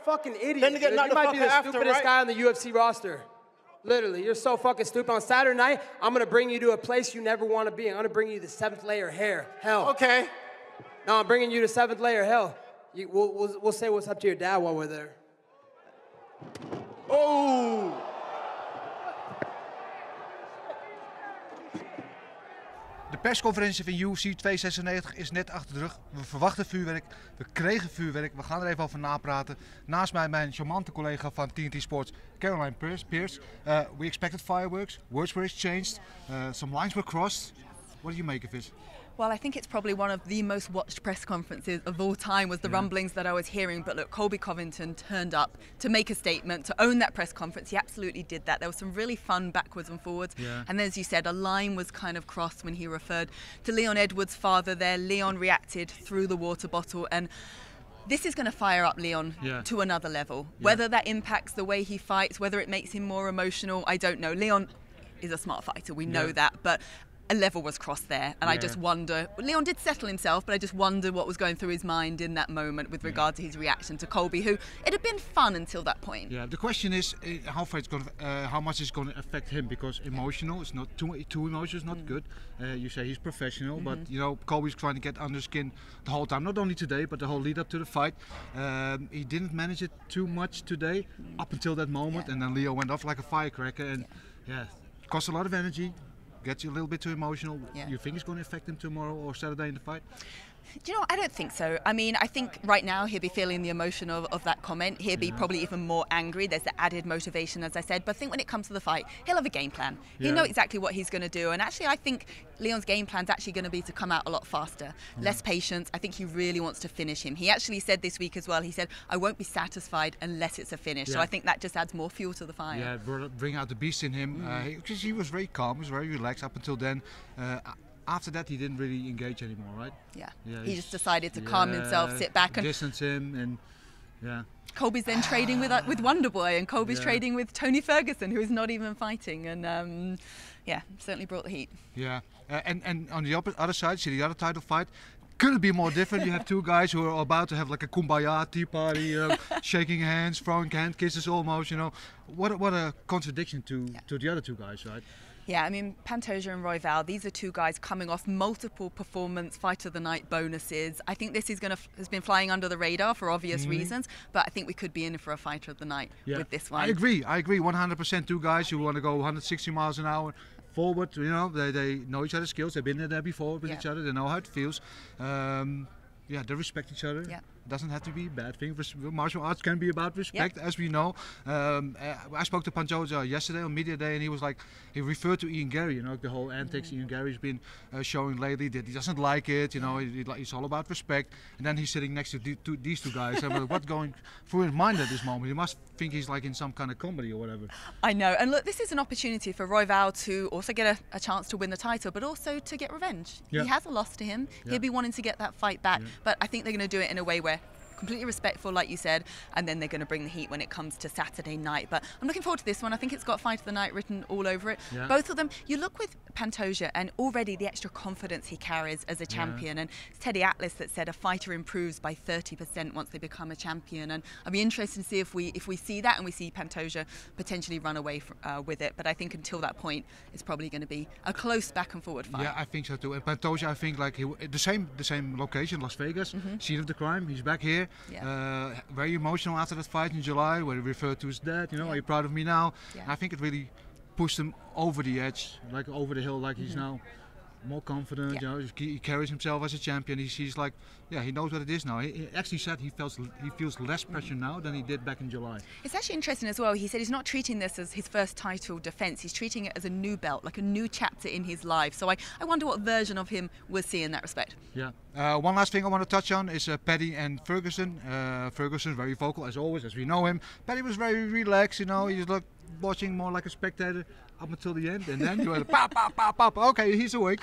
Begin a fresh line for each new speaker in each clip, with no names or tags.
fucking idiot.
Then to get
Dude.
knocked
You
the
might be
fuck
the
after,
stupidest
right?
guy on the UFC roster. Literally, you're so fucking stupid. On Saturday night, I'm gonna bring you to a place you never want to be. I'm gonna bring you to 7th layer hell.
Okay.
No, I'm bringing you to 7th layer hell. We'll say what's up to your dad while we're there.
Oh.
De persconferentie van UFC 296 is net achter de rug. We verwachten vuurwerk, we kregen vuurwerk, we gaan er even over napraten. Naast mij mijn charmante collega van TNT Sports, Caroline Pierce. We expected fireworks, words were exchanged, some lines were crossed. What do you make of it?
Well, I think it's probably one of the most watched press conferences of all time was the rumblings that I was hearing. But look, Colby Covington turned up to make a statement, to own that press conference. He absolutely did that. There was some really fun backwards and forwards. Yeah. And then, as you said, a line was kind of crossed when he referred to Leon Edwards' father there. Leon reacted through the water bottle, and this is going to fire up Leon to another level. Whether that impacts the way he fights, whether it makes him more emotional, I don't know. Leon is a smart fighter, we know that, but a level was crossed there, and I just wonder. Leon did settle himself, but I just wonder what was going through his mind in that moment with regard to his reaction to Colby, who it had been fun until that point.
Yeah, the question is how much it's going to affect him, because emotional is not too emotional is not good. You say he's professional, but you know Colby's trying to get under skin the whole time. Not only today, but the whole lead up to the fight. He didn't manage it too much today, up until that moment, and then Leo went off like a firecracker, and it cost a lot of energy. Gets you a little bit too emotional. You think it's going to affect him tomorrow or Saturday in the fight?
Do you know, I don't think so. I mean, I think right now he'll be feeling the emotion of that comment. He'll be probably even more angry. There's the added motivation, as I said. But I think when it comes to the fight, he'll have a game plan. He'll know exactly what he's going to do. And actually, I think Leon's game plan is actually going to be to come out a lot faster. Less patience. I think he really wants to finish him. He actually said this week as well, he said, I won't be satisfied unless it's a finish. So I think that just adds more fuel to the fire.
Yeah, bring out the beast in him. Because he was very calm, he was very relaxed up until then. After that, he didn't really engage anymore, right?
Yeah, he just decided to calm himself, sit back, and
distance him, and
Colby's then trading with Wonderboy, and Colby's trading with Tony Ferguson, who is not even fighting, and certainly brought the heat.
Yeah, and on the other side, see the other title fight. Couldn't be more different. You have two guys who are about to have like a kumbaya tea party, you know, shaking hands, throwing hand kisses almost. You know, what a contradiction to the other two guys, right?
Yeah, I mean, Pantoja and Royval, these are two guys coming off multiple performance Fight of the Night bonuses. I think this is has been flying under the radar for obvious reasons, but I think we could be in for a Fighter of the Night with this one.
I agree 100%. Two guys who want to go 160 miles an hour forward, you know, they know each other's skills, they've been there before with each other, they know how it feels. They respect each other. Yeah. Doesn't have to be a bad thing. Martial arts can be about respect, as we know. I spoke to Pantoja yesterday on Media Day, and he was like, he referred to Ian Gary, you know, the whole antics Ian Gary's been showing lately, that he doesn't like it, you know, he's all about respect. And then he's sitting next to these two guys. I'm like, what's going through his mind at this moment? He must think he's like in some kind of comedy or whatever.
I know, and look, this is an opportunity for Royval to also get a chance to win the title, but also to get revenge. He has a loss to him. He'll be wanting to get that fight back, but I think they're going to do it in a way where completely respectful, like you said, and then they're going to bring the heat when it comes to Saturday night. But I'm looking forward to this one. I think it's got Fight of the Night written all over it. Yeah. Both of them, you look with Pantoja and already the extra confidence he carries as a champion. And it's Teddy Atlas that said a fighter improves by 30% once they become a champion. And I'd be interested to see if we see that and we see Pantoja potentially run away with it. But I think until that point, it's probably going to be a close back and forward fight.
Yeah, I think so too. And Pantoja, I think like the same location, Las Vegas, scene of the crime. He's back here. Yeah. Very emotional after that fight in July, where he referred to his dad. You know, are you proud of me now? Yeah. I think it really pushed him over the edge, like over the hill, like he's now more confident. You know, he carries himself as a champion. He's like, he knows what it is now. He actually said he feels less pressure now than he did back in July.
It's actually interesting as well. He said he's not treating this as his first title defense. He's treating it as a new belt, like a new chapter in his life. So I wonder what version of him we'll see in that respect.
Yeah. One last thing I want to touch on is Paddy and Ferguson. Ferguson very vocal as always, as we know him. Paddy was very relaxed. You know, he's like watching more like a spectator up until the end, and then you had pop, pop, pop, pop. Okay, he's awake.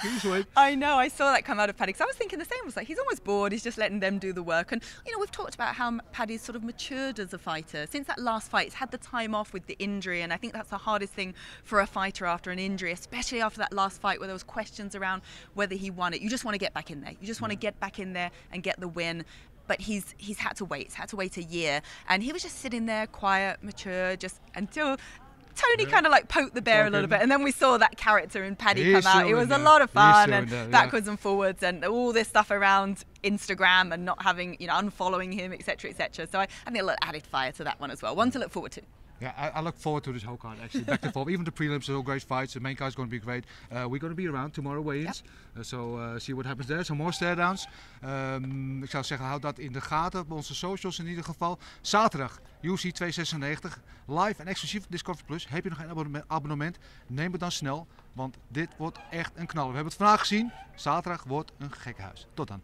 I know, I saw that come out of Paddy, because I was thinking the same. I was like, he's almost bored, he's just letting them do the work. And, you know, we've talked about how Paddy's sort of matured as a fighter. Since that last fight, he's had the time off with the injury, and I think that's the hardest thing for a fighter after an injury, especially after that last fight where there was questions around whether he won it. You just want to get back in there. You just want to get back in there and get the win. but he's had to wait. He's had to wait a year, and he was just sitting there, quiet, mature, just until Tony kind of like poked the bear a little bit, and then we saw that character in Paddy come out. It was a lot of fun, and backwards and forwards, and all this stuff around Instagram and not having, unfollowing him, etc., etc. So I think a little added fire to that one as well. One to look forward to.
Yeah, I look forward to this whole card actually. Back and forth. Even the prelims are all great fights. The main card is going to be great. We're going to be around tomorrow weigh-ins. So see what happens there. Some more stare-downs. Ik zou zeggen, houd dat in de gaten op onze socials in ieder geval. Zaterdag UFC 296. Live en exclusief Discovery Plus. Heb je nog geen abonnement? Neem het dan snel. Want dit wordt echt een knal. We hebben het vandaag gezien. Zaterdag wordt een gekkenhuis. Tot dan.